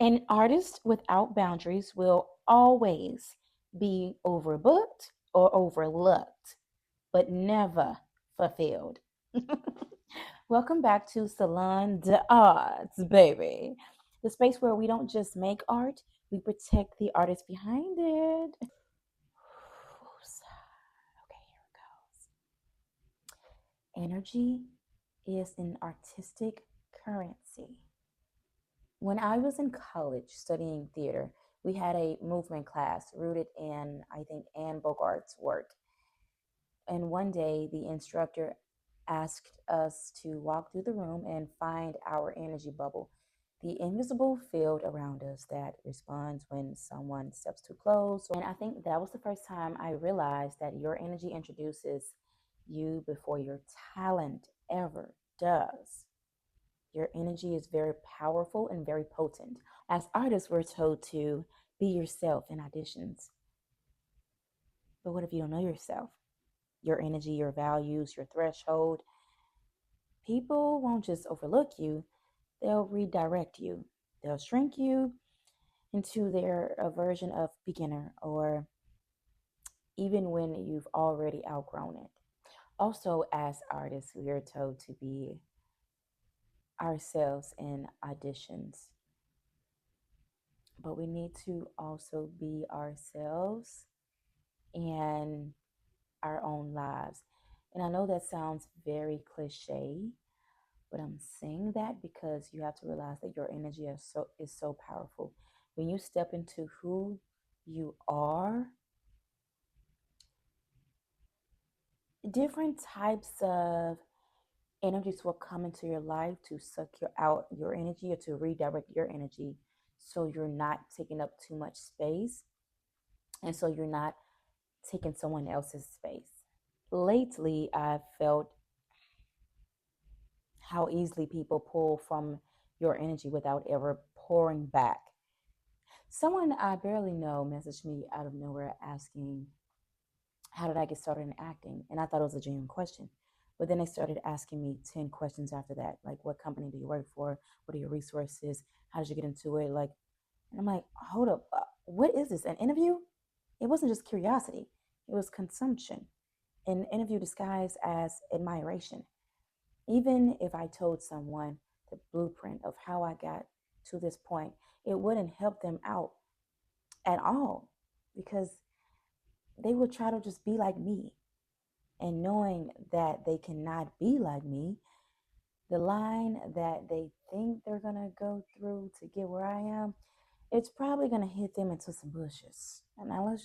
An artist without boundaries will always be overbooked or overlooked, but never fulfilled. Welcome back to Salon d'Arts, baby. The space where we don't just make art, we protect the artist behind it. Okay, here it goes. Energy is an artistic currency. When I was in college studying theater, we had a movement class rooted in, I think, Anne Bogart's work. And one day, the instructor asked us to walk through the room and find our energy bubble, the invisible field around us that responds when someone steps too close. And I think that was the first time I realized that your energy introduces you before your talent ever does. Your energy is very powerful and very potent. As artists, we're told to be yourself in auditions. But what if you don't know yourself? Your energy, your values, your threshold? People won't just overlook you, they'll redirect you. They'll shrink you into their version of beginner, or even when you've already outgrown it. Also, as artists, we are told to be ourselves in auditions, but we need to also be ourselves in our own lives. And I know that sounds very cliche, but I'm saying that because you have to realize that your energy is so powerful. When you step into who you are, different types of energies will come into your life to suck out your energy or to redirect your energy, so you're not taking up too much space, and so you're not taking someone else's space. Lately, I've felt how easily people pull from your energy without ever pouring back. Someone I barely know messaged me out of nowhere asking, how did I get started in acting? And I thought it was a genuine question. But then they started asking me 10 questions after that. Like, what company do you work for? What are your resources? How did you get into it? Like, and I'm like, hold up. What is this? An interview? It wasn't just curiosity, it was consumption. An interview disguised as admiration. Even if I told someone the blueprint of how I got to this point, it wouldn't help them out at all, because they would try to just be like me. And knowing that they cannot be like me, the line that they think they're going to go through to get where I am, it's probably going to hit them into some bushes. And now let's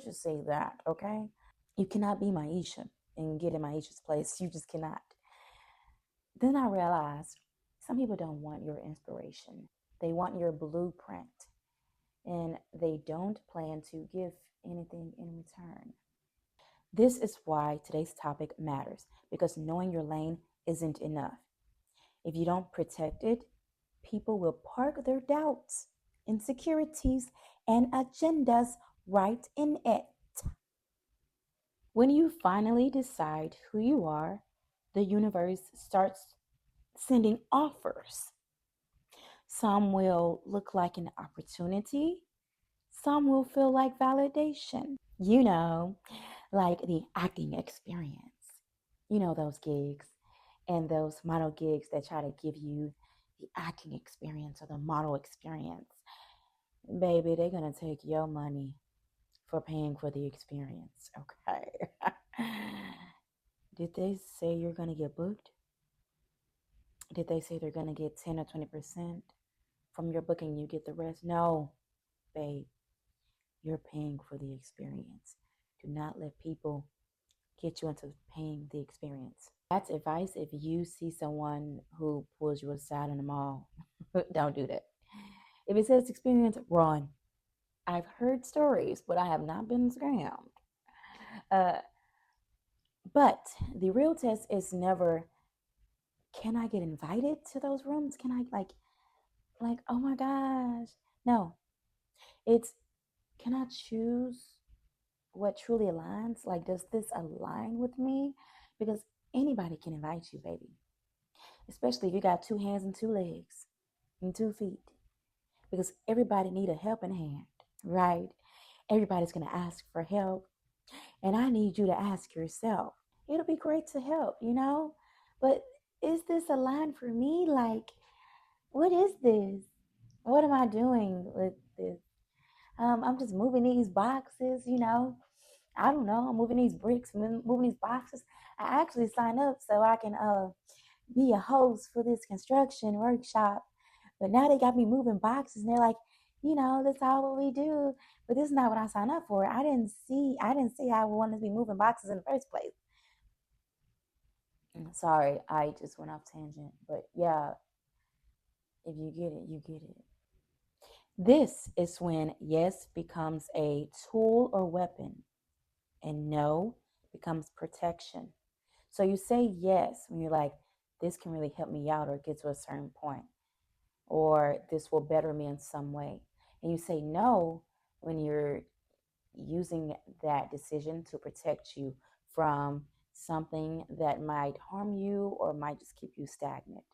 just say that, okay? You cannot be Maisha and get in Maisha's place. You just cannot. Then I realized some people don't want your inspiration. They want your blueprint, and they don't plan to give anything in return. This is why today's topic matters, because knowing your lane isn't enough. If you don't protect it, people will park their doubts, insecurities, and agendas right in it. When you finally decide who you are, the universe starts sending offers. Some will look like an opportunity, some will feel like validation. Like the acting experience. Those gigs and those model gigs that try to give you the acting experience or the model experience. Baby, they're going to take your money for paying for the experience, okay? Did they say you're going to get booked? Did they say they're going to get 10 or 20% from your booking? You get the rest? No, babe. You're paying for the experience. Do not let people get you into paying the experience. That's advice if you see someone who pulls you aside in the mall. Don't do that. If it says experience, run. I've heard stories, but I have not been scammed. But the real test is never, can I get invited to those rooms? Can I oh my gosh. No, it's, can I choose what truly aligns? Like, does this align with me? Because anybody can invite you, baby. Especially if you got two hands and two legs and 2 feet. because everybody need a helping hand, right? Everybody's going to ask for help, and I need you to ask yourself. It'll be great to help, but is this a line for me? Like, what is this? What am I doing with this? I'm just moving these boxes, I don't know. I'm moving these bricks, moving these boxes. I actually signed up so I can be a host for this construction workshop. But now they got me moving boxes, and they're like, that's all what we do. But this is not what I signed up for. I didn't see how I wanted to be moving boxes in the first place. Sorry, I just went off tangent. But yeah, if you get it, you get it. This is when yes becomes a tool or weapon, and no becomes protection. So you say yes when you're like, this can really help me out or get to a certain point, or this will better me in some way. And you say no when you're using that decision to protect you from something that might harm you or might just keep you stagnant.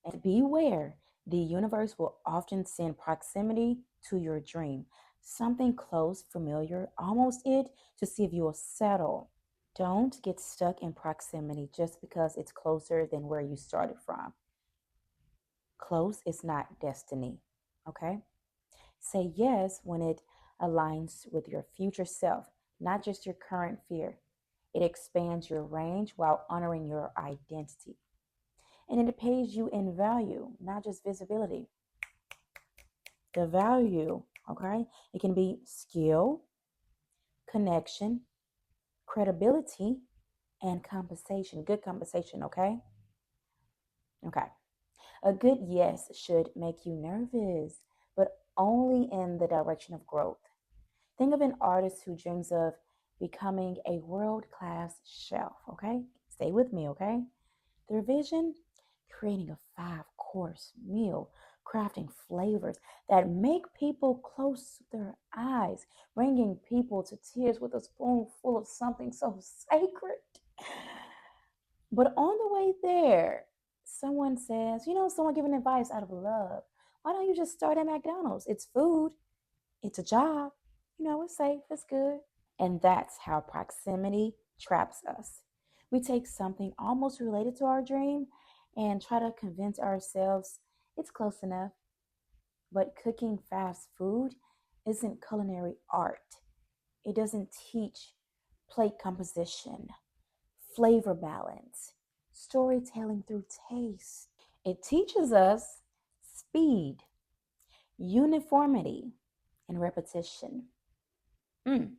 And beware, the universe will often send proximity to your dream, something close, familiar, almost it, to see if you will settle. Don't get stuck in proximity just because it's closer than where you started from. Close is not destiny, okay? Say yes when it aligns with your future self, not just your current fear. It expands your range while honoring your identity. And it pays you in value, not just visibility. The value, okay? It can be skill, connection, credibility, and compensation. Good compensation, okay? Okay. A good yes should make you nervous, but only in the direction of growth. Think of an artist who dreams of becoming a world-class chef, okay? Stay with me, okay? Their vision, creating a 5-course meal, crafting flavors that make people close their eyes, bringing people to tears with a spoonful of something so sacred. But on the way there, someone says, someone giving advice out of love. Why don't you just start at McDonald's? It's food, it's a job, it's safe, it's good. And that's how proximity traps us. We take something almost related to our dream and try to convince ourselves it's close enough. But cooking fast food isn't culinary art. It doesn't teach plate composition, flavor balance, storytelling through taste. It teaches us speed, uniformity, and repetition. Mm.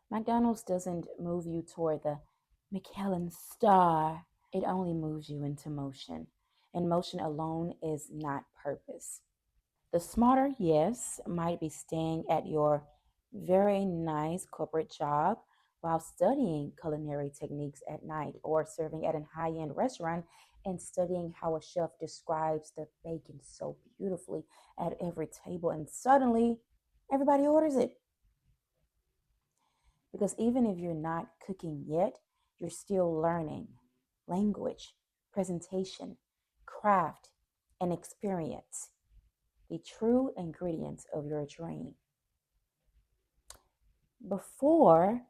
McDonald's doesn't move you toward the Michelin star. It only moves you into motion. And motion alone is not purpose. The smarter, yes, might be staying at your very nice corporate job while studying culinary techniques at night, or serving at a high end restaurant and studying how a chef describes the bacon so beautifully at every table. And suddenly, everybody orders it. Because even if you're not cooking yet, you're still learning language, presentation, craft, and experience, the true ingredients of your dream. Before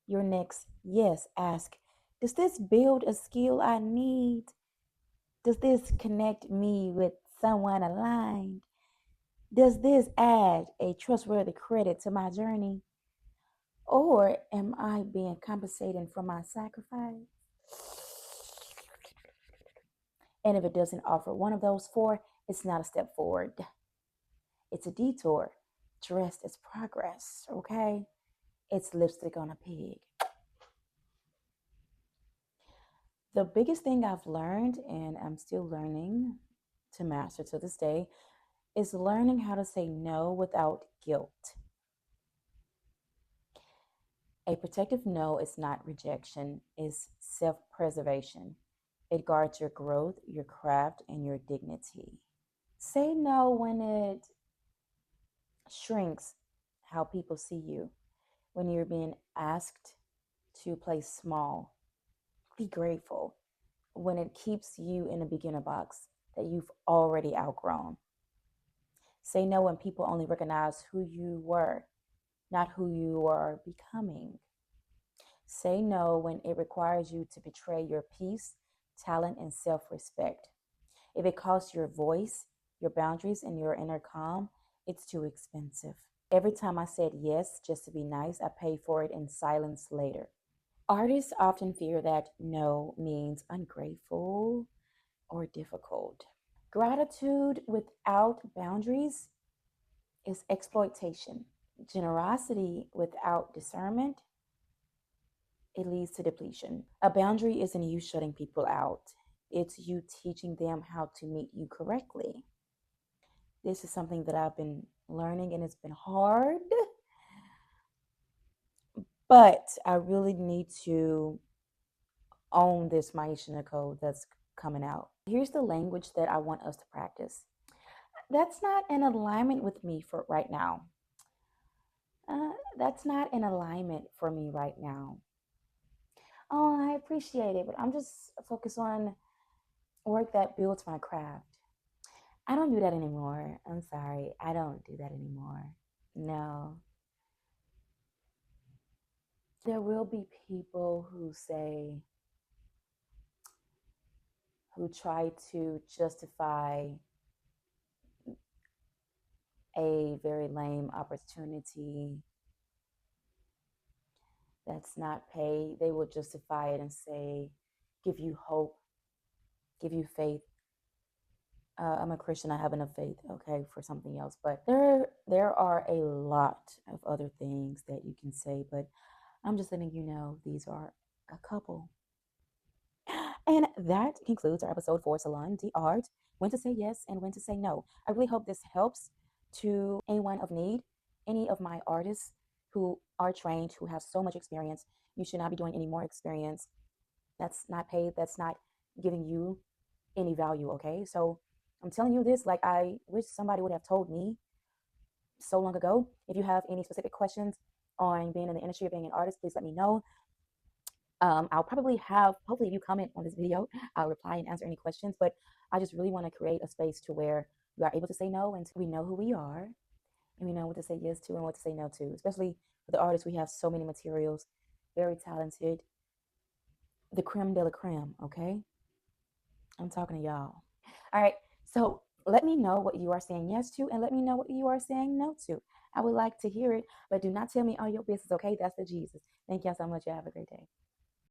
your next yes, ask, does this build a skill I need? Does this connect me with someone aligned? Does this add a trustworthy credit to my journey? Or am I being compensated for my sacrifice? And if it doesn't offer one of those four, it's not a step forward. It's a detour dressed as progress, okay? It's lipstick on a pig. The biggest thing I've learned, and I'm still learning to master to this day, is learning how to say no without guilt. A protective no is not rejection, it's self preservation. It guards your growth, your craft, and your dignity. Say no when it shrinks how people see you, when you're being asked to play small. Be grateful when it keeps you in a beginner box that you've already outgrown. Say no when people only recognize who you were, not who you are becoming. Say no when it requires you to betray your peace, talent, and self respect. If it costs your voice, your boundaries, and your inner calm, it's too expensive. Every time I said yes just to be nice, I paid for it in silence later. Artists often fear that no means ungrateful or difficult. Gratitude without boundaries is exploitation. Generosity without discernment, it leads to depletion. A boundary isn't you shutting people out, it's you teaching them how to meet you correctly. This is something that I've been learning and it's been hard, but I really need to own this Maisha code that's coming out. Here's the language that I want us to practice. That's not in alignment with me for right now. That's not in alignment for me right now. Oh, I appreciate it, but I'm just focused on work that builds my craft. I don't do that anymore. I'm sorry. I don't do that anymore. No. There will be people who say, who try to justify a very lame opportunity that's not paid. They will justify it and say, give you hope, give you faith. I'm a Christian. I have enough faith, okay, for something else. But there are a lot of other things that you can say. But I'm just letting you know these are a couple. And that concludes our episode for Salon, the art, when to say yes and when to say no. I really hope this helps to anyone of need, any of my artists who are trained, who have so much experience. You should not be doing any more experience. That's not paid. That's not giving you any value, okay? So I'm telling you this like I wish somebody would have told me so long ago. If you have any specific questions on being in the industry or being an artist, please let me know. I'll probably have, hopefully, if you comment on this video, I'll reply and answer any questions. But I just really want to create a space to where we are able to say no and we know who we are and we know what to say yes to and what to say no to. Especially for the artists, we have so many materials, very talented, the creme de la creme, okay? I'm talking to y'all. All right. So let me know what you are saying yes to and let me know what you are saying no to. I would like to hear it, but do not tell me all your business, okay? That's the Jesus. Thank y'all so much. You have a great day.